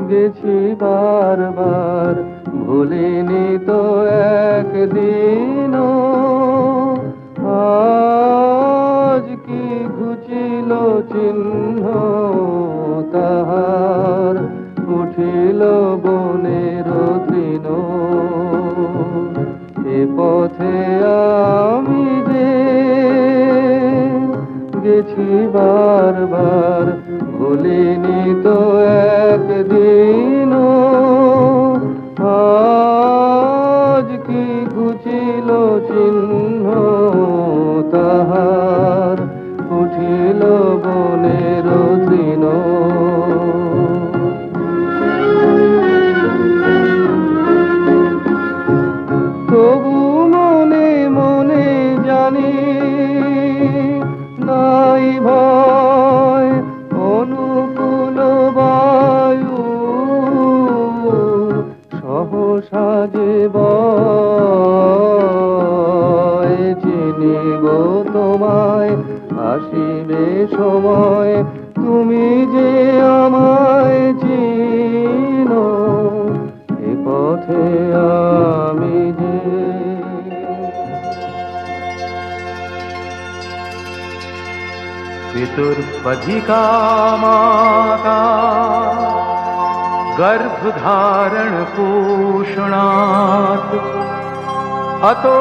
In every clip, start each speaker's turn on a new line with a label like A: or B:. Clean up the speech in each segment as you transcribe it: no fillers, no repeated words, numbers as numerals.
A: গেছি বারবার, ভুলিনি তো একদিনও। আজ কি ঘুচিল চিহ্ন তাহার, উঠিল বনের তৃণ। এ পথে আমি যে গেছি বারবার, ভুলিনি তো একদিনও। আজ কি ঘুচিল চিহ্ন তাহার, উঠিল বনের তৃণ। তবু মনে মনে জানি নাই ভয়, অনুকূল বায়ু সহসা যে বয়। চিনিব তোমায়, আসিবে সময়, তুমি যে আমায় চিনো। এ পথে আমি যে
B: पितुर्पधिका माता गर्भधारण पोषणात्, अतो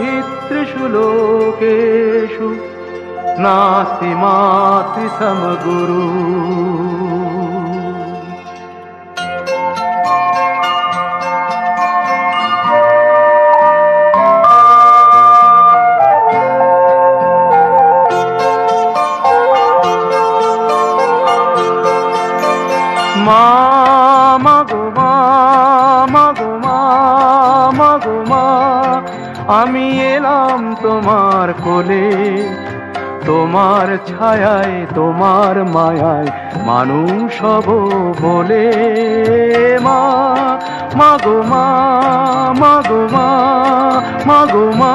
B: हि त्रिषु लोकेषु नास्ति मातृसमगुरु। মা মাগো মা, মাগো মা, মাগো মা, আমি এলাম তোমার কোলে। তোমার ছায়ায় তোমার মায়ায় মানুষ হব বলে। মা মাগো মা, মাগো মা, মাগো মা।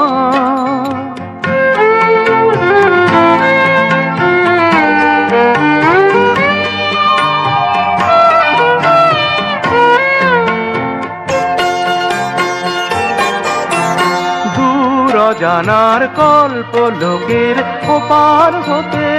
B: জানার কল্প লোকের ওপার হতে,